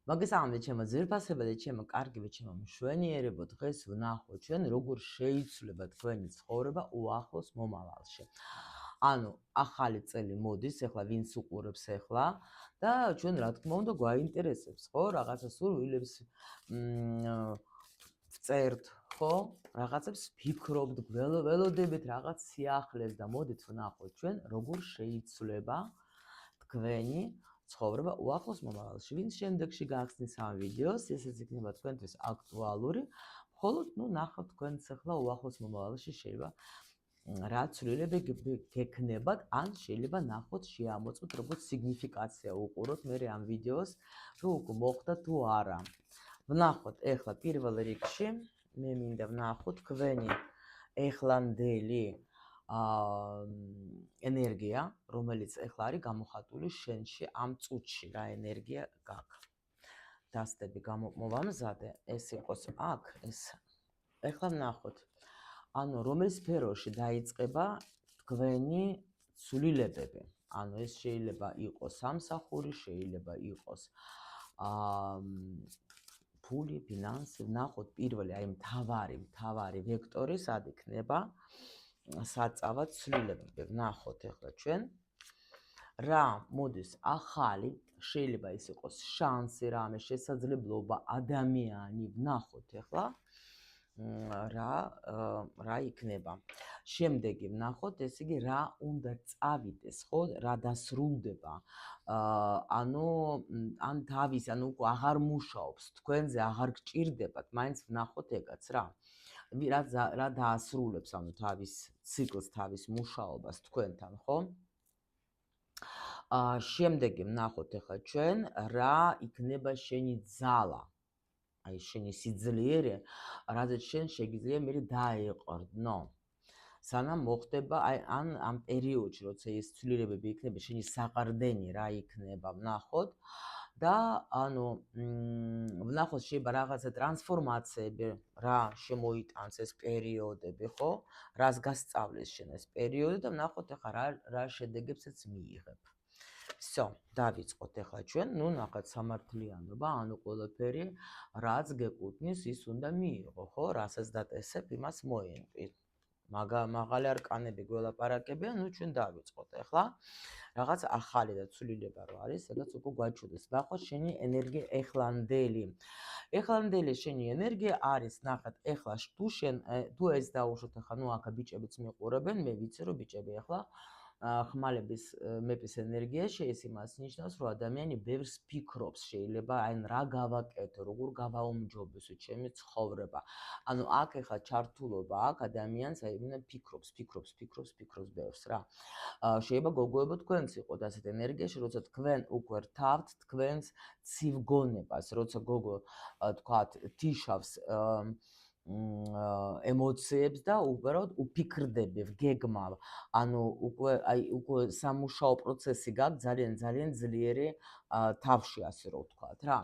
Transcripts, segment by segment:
მოგესალმებით ჩემო ძვირფასებო და ჩემო კარგებო ჩემო მშვენიერებო დღეს ვნახოთ ჩვენ როგორ შეიცვლება თქვენი ცხოვრება უახლოს მომავალში. ანუ ახალი წელი მოდის, ეხლა ვინც უყურებს ეხლა და ჩვენ რა თქმა უნდა გვაინტერესებს, ხო, რაღაცა სურვილებს ვწერთ, ხო? რაღაცებს ფიქრობთ, ველოდებით რაღაც სიახლეს და მოდით ვნახოთ ჩვენ როგორ შეიცვლება თქვენი ცხოვრება უახლოს მომავალში. ვინც შემდეგში გახსნის ამ ვიდეოს, ესეც იქნება თქვენთვის აქტუალური, მხოლოდ ნახავთ თქვენც ახლა უახლოს მომავალში შეიძლება რა ცვლილებები გექნებათ, ან შეიძლება ნახოთ, შეამოწმოთ როგორც სიგნიფიკაცია უყუროთ მე ამ ვიდეოს, თუ უკვე მოხდა თუ არა. ვნახოთ ეხლა პირველ რიგში, მე მინდა ვნახოთ თქვენი ეხლანდელი ენერგია, რომელიც ეხლა არის გამოხატული შენში ამ წუთში, რა ენერგია გაქვს. დასდები მოვამზადე, ეს იყოს აქ, ეს. ეხლა ვნახოთ. ანუ რომელ სფეროში დაიწყება თქვენი ცვლილებები. ანუ ეს შეიძლება იყოს სამსახური, შეიძლება იყოს ფული, ფინანსი, ვნახოთ პირველი, აი მთავარი ვექტორი სად იქნება? საწავად ცვლილებები. ვნახოთ ეხლა ჩვენ რა მოდის ახალი, შეიძლება ის იყოს შანსი, რამე შესაძლებლობა, ადამიანი, ვნახოთ ეხლა რა იქნება. შემდეგი ვნახოთ, ესე იგი რა უნდა წავიდეს, ხო, რა დასრულდება. ანუ ან თავის, ანუ უკვე აღარ მუშაობს, თქვენზე აღარ გჭირდებათ, მაინც ვნახოთ ეგაც რა. რა დაასრულებს, ანუ თავის ციკლს, თავის მუშაობას თქვენთან, ხო? შემდეგი ვნახოთ ეხლა ჩვენ რა იქნება შენი ძალა. აი შენი სიძლიერე, რადგან შენ შეგიძლია მე დაეყრდნო. სანამ მოხდება აი ამ პერიოდში, როცა ეს ცვლილებები იქნება, შენი საყრდენი რა იქნება, ვნახოთ. და ანუ ვნახოთ შეიძლება რაღაცა ტრანსფორმაციები რა შემოიტანს ეს პერიოდები, ხო? რას გასწავლეს შენ ეს პერიოდი და ვნახოთ ახლა რა შედეგებსაც მიიღებ. всё, დავიწყოთ ახლა ჩვენ, ნახეთ სამართლიანობა, ანუ ყველაფერი რაც გეკუთვნის, ის უნდა მიიღო, ხო? რასაც დაწესებ, იმას მოენკვი. მაღალი არკანები გველაპარაკებიან, ჩვენ დავიწყოთ ახლა. რაღაც ახალი და ცვლილება რო არის, სადაც უკვე გვაჩვენებს. ნახოთ შენი ენერგია ეხლანდელი. ეხლანდელი შენი ენერგია არის, ნახეთ, ეხლა თუ ეს დაუშვოთ ახლა, აქ ბიჭებიც მიყურებენ, მე ვიცი რომ ბიჭები ახლა ხმალების მეპის ენერგიაში ეს იმას ნიშნავს, რომ ადამიანი ბევრს ფიქრობს, შეიძლება აი რა გავაკეთო, როგორ გავაუმჯობესო ჩემი ცხოვრება. ანუ აქ ახლა ჩართულობა აქ ადამიანს აი ფიქრობს ბევრს რა. შეიძლება გოგოებო თქვენც იყოთ ასეთ ენერგიაში, როცა თქვენ უკვე რთავთ თქვენს ცივგონებას, როცა გოგო თქვათ თიშავს ემოციებს და უბრალოდ უფიქრდები, გეგმავ. ანუ უკვე სამუშაო პროცესი გაქვს ძალიან ძლიერი თავში, ასე რომ ვთქვათ რა.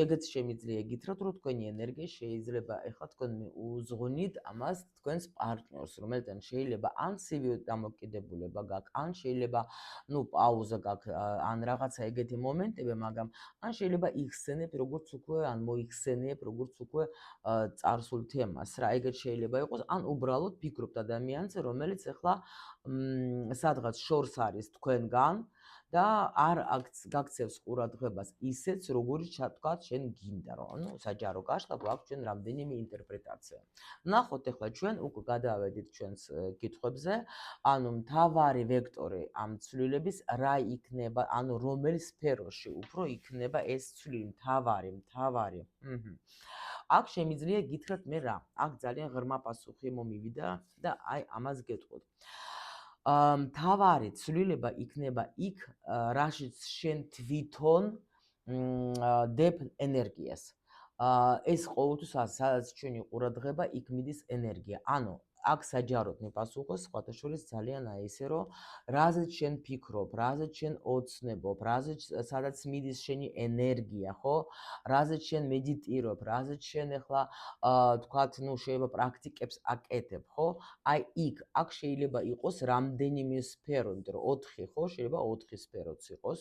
ეგეც შემიძლია გითხრათ, რომ თქვენი ენერგია შეიძლება ეხლა თქვენ უზღუნით ამას თქვენს პარტნიორს, რომელთან შეიძლება ან ცივი დამოკიდებულება გაქვს, ან შეიძლება პაუზა გაქვს, ან რაღაცა ეგეთი მომენტები, მაგრამ ან შეიძლება იხსენებ, როგორც უკვე ან მოიხსენებ, როგორც უკვე წარსულ თემას რა, ეგეთ შეიძლება იყოს, ან უბრალოდ ფიქრობთ ადამიანზე, რომელიც ახლა სადღაც შორს არის თქვენგან და არ გაქცევს ყურადღებას ისეც, როგორიც თქვათ შენ გინდა, რომ საჯარო გაშლა გვაქვს ჩვენ რამდენიმე ინტერპრეტაცია. ვნახოთ ახლა ჩვენ უკვე გადავედით ჩვენს კითხვებზე, ანუ მთავარი ვექტორი ამ ცვლილების რა იქნება, ანუ რომელ სფეროში უფრო იქნება ეს ცვლილი, მთავარი. აქ შემიძლია გითხრათ მე რა, აქ ძალიან ღრმა პასუხი მომივიდა და აი ამას გეტყვით. მთავარი ცვლილება იქნება იქ, რაშიც შენ თვითონ დებ ენერგიას. ეს ყოველთვის სადაც ჩვენი ყურადღება იქ მიდის ენერგია. ანუ აქ საჯაროდ მიპასუხოს სხვათა შორის ძალიან აი ესე რომ რაზეც შენ ფიქრობ, რაზეც შენ ოცნებობ, რაზეც სადაც მიდის შენი ენერგია, ხო? რაზეც შენ მედიტირობ, რაზეც შენ ახლა თქვათ, ну, შეიძლება პრაქტიკებს აკეთებ, ხო? აი იქ, აქ შეიძლება იყოს რამდენიმე სფერო, იმიტომ რომ 4, ხო, შეიძლება 4 სფეროც იყოს.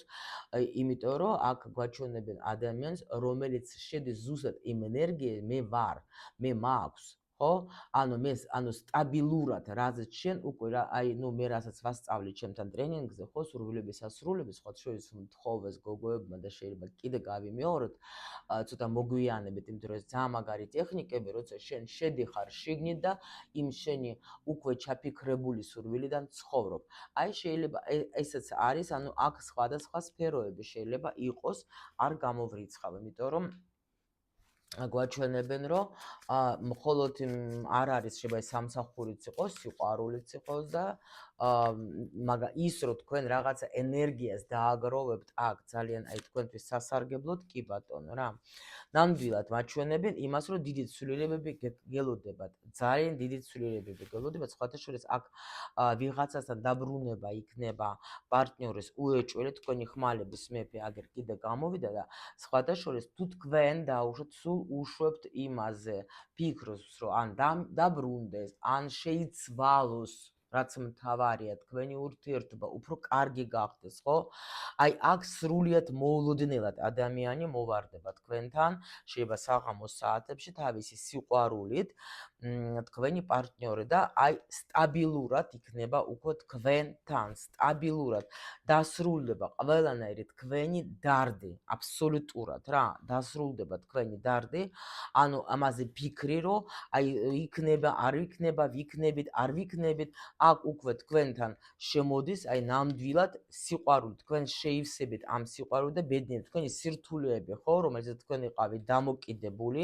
იმიტომ რომ აქ გვაჩვენებენ ადამიანს, რომელიც შედის ზუსტად იმ ენერგიაზე, მე მაქვს, ხო? ანუ სტაბილურად, რაზეც შენ უკვე აი, ну, მე რასაც ვასწავლი ჩემთან ტრენინგზე, ხო, სურვილების ასრულების, სხვა შორის მთხოვეს გოგოებმა და შეიძლება კიდე გავიმეოროთ, ცოტა მოგვიანებით, იმიტომ რომ ეს ძალიან მაგარი ტექნიკები, როცა შენ შედიხარ შიგნით და იმ შენი უკვე ჩაფიქრებული სურვილიდან ცხოვრობ. აი შეიძლება ესეც არის, ანუ აქ სხვადასხვა სფეროები შეიძლება იყოს, არ გამოვრიცხავ, იმიტომ რომ გვაჩვენებენ რომ მხოლოდ არ არის შეიძლება სამსახურიც იყოს, სიყვარულიც იყოს და მაგრამ ის რომ თქვენ რაღაცა ენერგიას დააგროვებთ აქ ძალიან აი თქვენთვის სასარგებლოდ კი ბატონო რა. ნამდვილად მაჩვენებენ იმას რომ დიდი ცვლილებები გელოდებათ, ძალიან დიდი ცვლილებები გელოდებათ, სხვათა შორის აქ ვიღაცასთან დაბრუნება იქნება პარტნიორის უეჭველი თქვენი ხმალების მეფე აგერ კიდე გამოვიდა და სხვათა შორის თუ თქვენ დაუშვათ სულ უშვებთ იმაზე ფიქრს რომ ან დაბრუნდეს ან შეიცვალოს რაც მთავარია თქვენი ურთიერთობა უფრო კარგი გახდეს ხო აი აქ სრულიად მოულოდნელად ადამიანი მოვარდება თქვენთან შეიძლება საღამოს საათებში თავისი სიყვარულით თქვენი პარტნიორი და აი სტაბილურად იქნება უკვე თქვენთან სტაბილურად დასრულდება ყველანაირი თქვენი დარდი აბსოლუტურად რა დასრულდება თქვენი დარდი ანუ ამაზე ფიქრი რომ აი იქნება არ იქნება ვიქნებით არ ვიქნებით აქ უკვე თქვენთან შემოდის აი ნამდვილად სიყვარული თქვენ შეივსებით ამ სიყვარულს და ბედნიერ თქვენი სირთულეები ხო რომელზეც თქვენ იყავით დამოკიდებული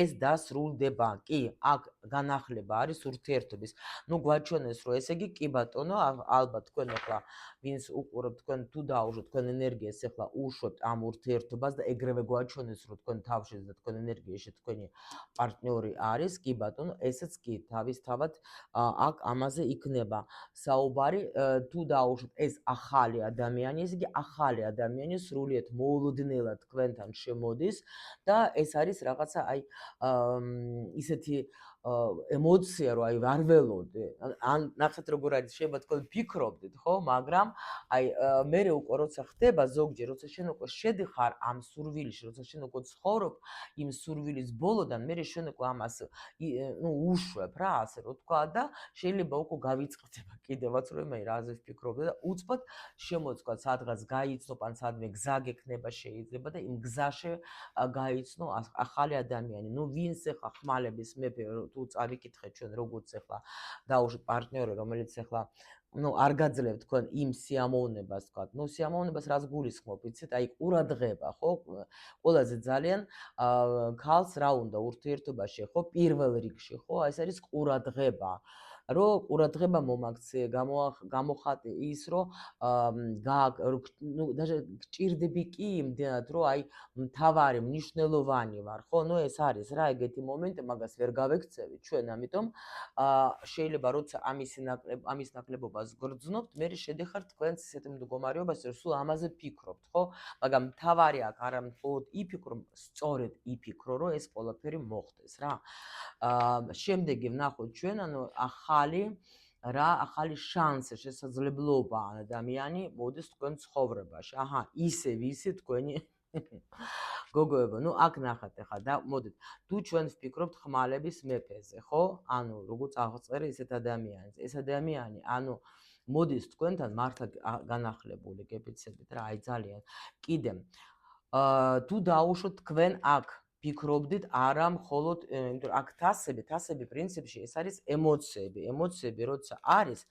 ეს დასრულდება კი აქ განახლება არის ურთიერთობის ну გვაჩვენეს რომ ესე იგი კი ბატონო ალბათ თქვენ ახლა ვინც უყურებთ თქვენ თუ დაუშვათ თქვენ ენერგიას ახლა უშვებთ ამ ურთიერთობას და ეგრევე გვაჩვენეს რომ თქვენ თავში და თქვენ ენერგიაში თქვენი პარტნიორი არის კი ბატონო ესეც კი თავისთავად აქ ამაზე იქნება საუბარი თუ დაუშვათ ეს ახალი ადამიანი ესე იგი ახალი ადამიანი სრულიად მოულოდნელად თქვენთან შემოდის და ეს არის რაღაცა აი ისეთი ემოცია რომ აი არ ველოდე ან ნახეთ როგორ არის შეიძლება თქვენ ფიქრობდით ხო მაგრამ აი მე უკვე როცა ხდება ზოგჯერ როცა შენ უკვე შედიხარ ამ სურვილში როცა შენ უკვე ცხოვრობ იმ სურვილის ბოლოდან მე შენ უკვე ამას ნუ უშვებ რა ასე რომ თქვა და შეიძლება უკვე გავიწყდება კიდევაც რომ მე რაზე ვფიქრობდი და უცბად შემოწყვეტ სადღაც გაიცნობ ან სადმე გზა გექნება შეიძლება და იმ გზაში გაიცნო ახალი ადამიანი ნუ ვინც ახლა ხმალების მეფე თუ წავიკითხეთ ჩვენ როგორც ახლა დაუშვით პარტნიორი რომელიც ახლა ну არ გაძლევთ თქვენ იმ სიამოვნებას თქვა. ну სიამოვნებას რას გულისხმობ, იცით? აი ყურადღება, ხო? ყველაზე ძალიან ქალს რა უნდა ურთიერთობაში, ხო? პირველ რიგში, ხო? ეს არის ყურადღება. რომ ყურადღება მომაქცე, გამოხატე ის, რომ ну даже გჭირდები კი იმდენად, რომ აი მთავარი, მნიშვნელოვანი ვარ, ხო? ну ეს არის რა ეგეთი მომენტი, მაგას ვერ გავექცევით ჩვენ, ამიტომ შეიძლება როცა ამის ნაკლებობას გრძნობთ, მე შედიხარ თქვენს ისეთ მდგომარეობაში, რომ სულ ამაზე ფიქრობთ, ხო? მაგრამ მთავარი აქ არა მხოლოდ იფიქრო, სწორედ იფიქრო, რომ ეს ყველაფერი მოხდეს რა. შემდეგი ვნახოთ ჩვენ, ანუ ახალი შანსი, შესაძლებლობა ადამიანი მოდის თქვენ ცხოვრებაში. აჰა, ისე ვისი თქვენი გოგოებო, ну აქ ნახეთ ახლა და მოდით. თუ ჩვენ ვფიქრობთ ხმალების მეფეზე, ხო? ანუ როგორც აღწერე ესეთ ადამიანს. ეს ადამიანი, ანუ მოდის თქვენთან მართლა განახლებული, გეფიცებით რა, აი ძალიან. კიდე თუ დაუშვოთ თქვენ აქ ფიქრობდით არა მხოლოდ იმიტომ აქ თასები პრინციპში ეს არის ემოციები როცა არის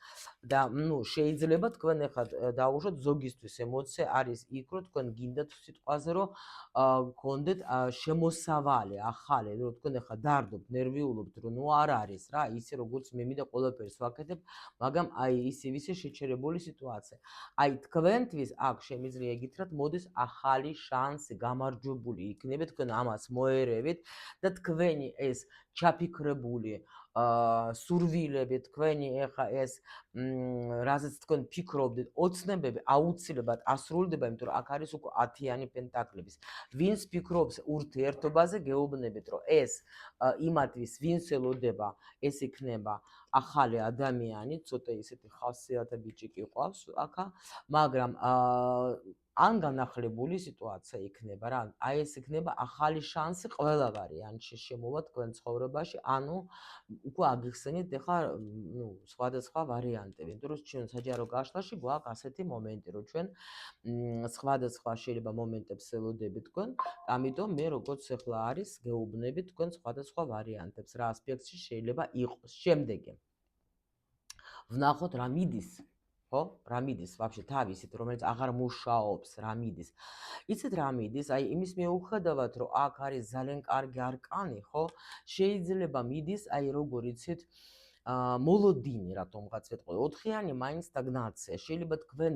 და ну შეიძლება თქვენ ახლა დაუშვოთ ზოგისთვის ემოცია არის იქ რომ თქვენ გინდათ სიტყვაზე რომ გქონდეთ შემოსავალი ახალი რომ თქვენ ახლა დარდობთ ნერვიულობთ რომ ну არ არის რა ისე როგორც მე მინდა ყველაფერს ვაკეთებ მაგრამ აი ისე შეჩერებული სიტუაცია აი თქვენთვის აქ შემიძლია იგითხრათ მოდის ახალი შანსი გამარჯვებული იქნებით თქვენ ამას მოერევით და თქვენი ეს ჩაფიქრებული სურვილები, თქვენი ეხა ეს რაზეც თქვენ ფიქრობდით, ოცნებები აუცილებლად ასრულდება, იმიტომ რომ აქ არის უკვე 10-იანი პენტაკლების. ვინც ფიქრობს ურთიერთობაზე, გეუბნებით, რომ ეს იმათთვის, ვინც ელოდება, ეს იქნება ახალი ადამიანი, ცოტა ისეთი ხასიათები კი ყავს აქა, მაგრამ ან განახლებული სიტუაცია იქნება რა. აი ეს იქნება ახალი შანსი ყველა ვარიანტში შემოვა თქვენ ცხოვრებაში, ანუ უკვე აგიხსენით ეხლა სხვადასხვა ვარიანტები, იმიტომ რომ ჩვენ საჯარო გაშლაში გვაქვს ასეთი მომენტი, რომ ჩვენ სხვადასხვა შეიძლება მომენტებს ელოდებით თქვენ, ამიტომ მე როგორც ეხლა არის, გეუბნებით თქვენ სხვადასხვა ვარიანტებს, რა ასპექტში შეიძლება იყოს. შემდეგი ვნახოთ რა მიდის, ხო? რა მიდის ვაფშე თავისით, რომელიც აღარ მუშაობს, რა მიდის. იცით რა მიდის? აი იმის მიუხედავად, რომ აქ არის ძალიან კარგი არკანი, ხო? შეიძლება მიდის, აი როგორ იცით, მოლოდინი რატომღაც ვეთქვი, 4-იანი მაინც სტაგნაცია. შეიძლება თქვენ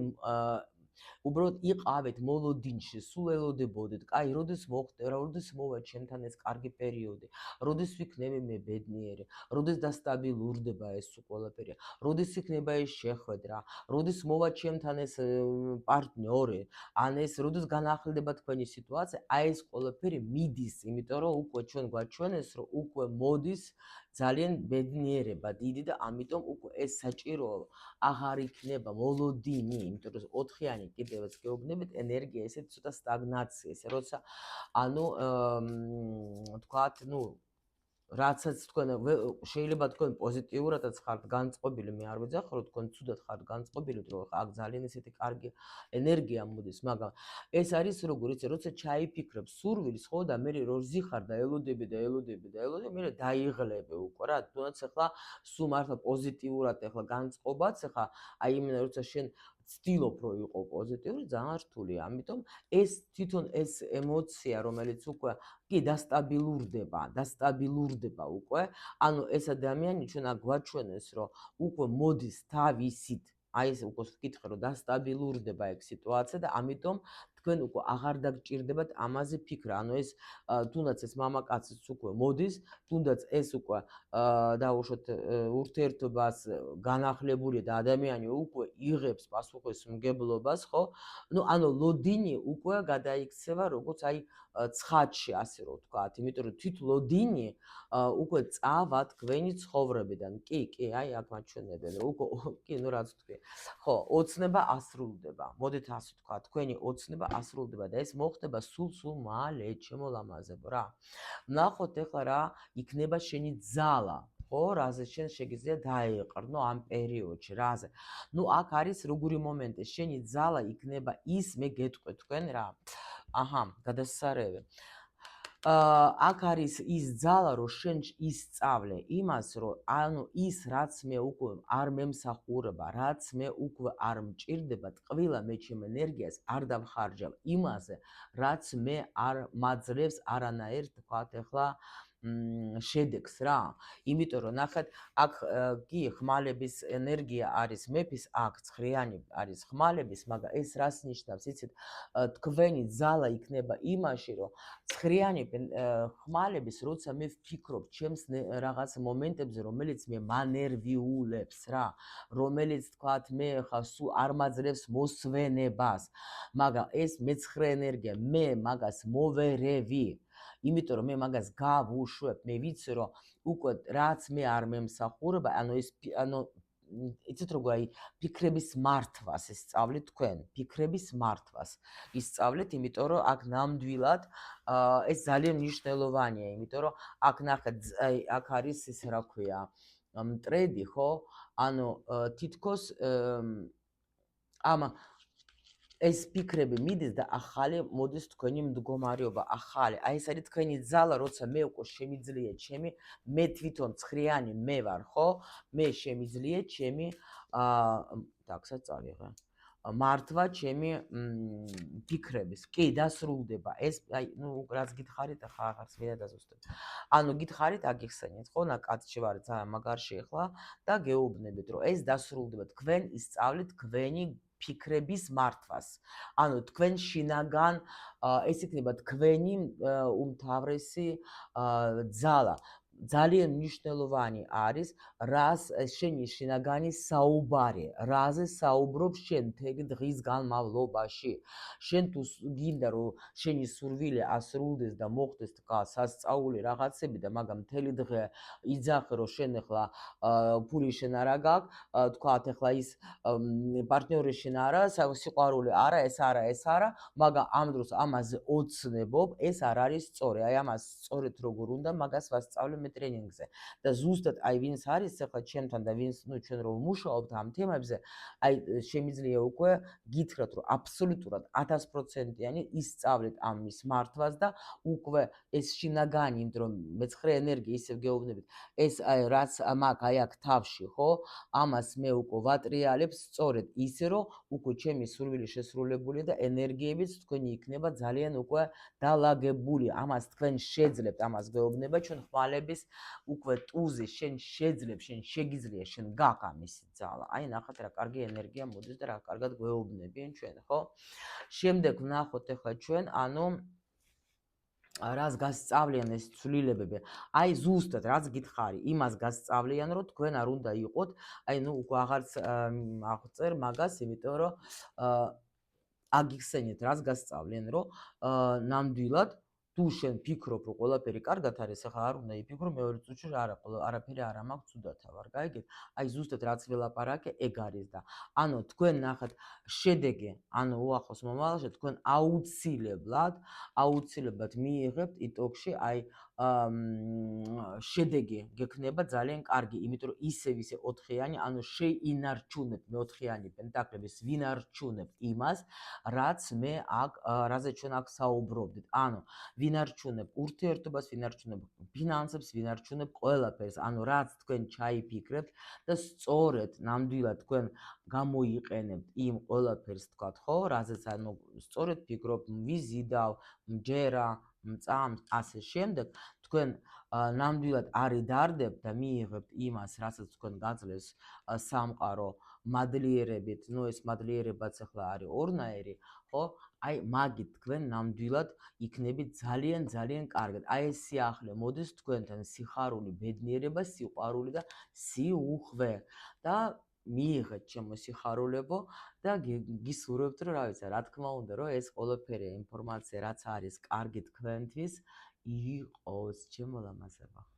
უბრალოდ იყავით მოლოდინში, სულ ელოდებოდით, კაი, როდის მოხდება, როდის მოვა ჩემთან ეს კარგი პერიოდი, როდის ვიქნები მე ბედნიერი, როდის დასტაბილურდება ეს ყველაფერი, როდის იქნება ეს შეხვედრა, როდის მოვა ჩემთან ეს პარტნიორი, ან ეს როდის განახლდება თქვენი სიტუაცია, აი ეს ყველაფერი მიდის, იმიტომ რომ უკვე ჩვენ გვაჩვენეს, რომ უკვე მოდის ძალიან ბედნიერება დიდი და ამიტომ უკვე ეს საჭიროა აღარ იქნება მოლოდინი, იმიტომ რომ 4-იანი კიდევაც გეუბნებით ენერგია ესეთი ცოტა სტაგნაცია, ესე როცა ანუ თქვათ, რაცაც თქვენ შეიძლება თქვენ პოზიტიურადაც ხართ განწყობილი, მე არ ვეძახ, რომ თქვენ ცუდად ხართ განწყობილი, რომ აქ ძალიან ესეთი კარგი ენერგია მოდის, მაგრამ ეს არის როგორ იცი, როცა ჩაიფიქრებ სურვილს, ხო და მე როზი ხარ და ელოდები, მე დაიღლები უკვე რა, თუნდაც ახლა სულ მართლა პოზიტიურად ახლა განწყობაც ახლა აი იმენა როცა შენ ცდილობ რომ იყო პოზიტიური, ძალიან რთულია. ამიტომ ეს თვითონ ეს ემოცია, რომელიც უკვე კი დასტაბილურდება უკვე, ანუ ეს ადამიანი ჩვენ აგვაჩვენეს, რომ უკვე მოდის თავისით, აი ეს უკვე ვკითხე, რომ დასტაბილურდება ეგ სიტუაცია და ამიტომ თქვენ უკვე აღარ დაგჭირდებათ ამაზე ფიქრა, ანუ ეს თუნდაც ეს მამაკაციც უკვე მოდის, თუნდაც ეს უკვე დაუშვათ ურთიერთობას განახლებული და ადამიანი უკვე იღებს პასუხისმგებლობას, ხო? ანუ ლოდინი უკვე გადაიქცევა როგორც აი ცხადში, ასე რომ ვთქვათ, იმიტომ რომ თვით ლოდინი უკვე წავა თქვენი ცხოვრებიდან. კი, აი აქ მაჩვენებენ, რომ უკვე კი, რაც თქვი. ხო, ოცნება ასრულდება. მოდით ასე ვთქვათ, თქვენი ოცნება ასრულდება და ეს მოხდება სულ მალე, ჩემო ლამაზებო რა. ვნახოთ ეხლა რა იქნება შენი ძალა, ხო, რაზე შენ შეგიძლია დაეყრდნო ამ პერიოდში, რაზე. აქ არის როგორი მომენტი, შენი ძალა იქნება ის, მე გეტყვი თქვენ რა. აჰა, გადასარევი. აქ არის ის ძალა, რომ შენ ისწავლე იმას, რომ ანუ ის რაც მე უკვე არ მემსახურება, რაც მე უკვე არ მჭირდება, ტყვილა მე ჩემ ენერგიას არ დავხარჯავ იმაზე, რაც მე არ მაძლევს არანაირ თქვათ ახლა შედეგს რა. იმიტომ რომ ნახეთ, აქ კი ხმალების ენერგია არის მეფის, აქ ცხრიანი არის ხმალების, მაგრამ ეს რას ნიშნავს, იცით, თქვენი ძალა იქნება იმაში, რომ ცხრიანი ხმალების, როცა მე ვფიქრობ ჩემს რაღაც მომენტებზე, რომელიც მე მანერვიულებს რა, რომელიც თქვათ მე ხა სულ არ მაძლევს მოსვენებას, მაგრამ ეს მეცხრე ენერგია, მე მაგას მოვერევი. იმიტომ რომ მე მაგას გავუშვებ, მე ვიცი რომ უკვე რაც მე არ მემსახურება, ანუ იცით როგორ აი ფიქრების მართვას ისწავლეთ თქვენ, ფიქრების მართვას ისწავლეთ, იმიტომ რომ აქ ნამდვილად ეს ძალიან მნიშვნელოვანია, იმიტომ რომ აქ ნახეთ, აქ არის ის რა ქვია, მტრედი, ხო? ანუ თითქოს ეს ფიქრები მიდის და ახალი მოდის თქვენი მდგომარეობა, ახალი. აი ეს არის თქვენი ძალა, როცა მე უკვე შემიძლია ჩემი, მე თვითონ ცხრიანი მე ვარ, ხო? მე შემიძლია ჩემი takსაც წავიღე. მართვა ჩემი ფიქრების. კი, დასრულდება. ეს აი, რაც გითხარით, ახლა აღარც მე დაზუსტებ. ანუ გითხარით, აგიხსენით, ხო? კაცში ვარ ძალიან მაგარში ახლა და გეუბნებით, რომ ეს დასრულდება. თქვენ ისწავლეთ თქვენი ფიქრების მართვას. ანუ თქვენ შინაგან ეს იქნება თქვენი უმთავრესი ძალა. ძალიან მნიშვნელოვანი არის, რას შენი შინაგანი საუბარი, რაზე საუბრობ შენ მთელი დღის განმავლობაში. შენ თუ გინდა რომ შენი სურვილი ასრულდეს და მოხდეს თქვა სასწაული რაღაცები და მაგრამ მთელი დღე იძახე რომ შენ ახლა ფული შენ არ გაქვს, თქვა ახლა ის პარტნიორი შენ არა, სიყვარული არა, ეს არა, მაგრამ ამ დროს ამაზე ოცნებობ, ეს არ არის სწორი. აი ამას სწორედ როგორ უნდა მაგას ვასწავლე მე ტრენინგზე. და ზუსტად აი ვინც არის ახლა ჩემთან და ვინც ჩვენ რომ ვმუშაობთ ამ თემებზე, აი შემიძლია უკვე გითხრათ რომ აბსოლუტურად 1000%-იანი ისწავლეთ ამის მართვას და უკვე ეს შინაგანი, იმიტომ რომ მეცხრე ენერგია ისევ გეუბნებით, ეს აი რაც მაგ აი აქ თავში, ხო? ამას მე უკვე ვატრიალებ სწორედ ისე რომ უკვე ჩემი სურვილი შესრულებული და ენერგიებიც თქვენი იქნება ძალიან უკვე დალაგებული. ამას თქვენ შეძლებთ, ამას გეუბნება ჩვენ ხვალების უკვე ტუზე შენ შეძლებ, შენ შეგიძლია, შენ გაქვს ამისი ძალა. აი ნახეთ რა კარგი ენერგია მოდის და რა კარგად გვეუბნებიან ჩვენ, ხო? შემდეგ ვნახოთ ახლა ჩვენ, ანუ რას გასწავლიან ეს ცვლილებები. აი ზუსტად რაც გითხარი, იმას გასწავლიან, რომ თქვენ არ უნდა იყოთ, აი ნუ უკვე აღარც აღწერ მაგას, იმიტომ რომ აგიხსენეთ, რას გასწავლიან, რომ ნამდვილად თუ შენ ფიქრობ, რომ ყველაფერი კარგად არის, ახლა არ უნდა იფიქრო მეორე წუთში არაფერი არ მაქვს ცუდათა ვარ, გაიგეთ? აი ზუსტად რაც ველაპარაკე, ეგ არის და ანუ თქვენ ნახეთ შედეგი, ანუ უახლოს მომავალში თქვენ აუცილებლად მიიღებთ იტოქში, აი შედეგი გექნება ძალიან კარგი, იმიტომ რომ ისე 4-იანი, ანუ შეინარჩუნებ მეოთხიანი პენტაკლების, ვინარჩუნებ იმას, რაც მე აქ რაზე ჩვენ აქ საუბრობდით. ანუ ვინარჩუნებ ურთიერთობას, ვინარჩუნებ ფინანსებს, ვინარჩუნებ ყველაფერს, ანუ რაც თქვენ ჩაიფიქრებთ და სწორედ ნამდვილად თქვენ გამოიყენებთ იმ ყველაფერს, თქვათ, ხო, რაზეც ანუ სწორედ ფიქრობ, ვიზიდავ, მჯერა, მწამს, ასე შემდეგ, თქვენ ნამდვილად არიდარდებთ და მიიღებთ იმას, რასაც თქვენ გაძლევს სამყარო მადლიერებით, ნუ ეს მადლიერებაც ახლა არის ორნაირი, ხო? აი მაგით თქვენ ნამდვილად იქნებით ძალიან კარგად. აი ეს სიახლე მოდის თქვენთან, სიხარული, ბედნიერება, სიყვარული და სიუხვე და მიიღეთ ჩემო სიხარულებო და გისურვებთ რომ რა ვიცი, რა თქმა უნდა, რომ ეს ყველაფერი ინფორმაცია რაც არის კარგი თქვენთვის იყოს, ჩემო ლამაზებო.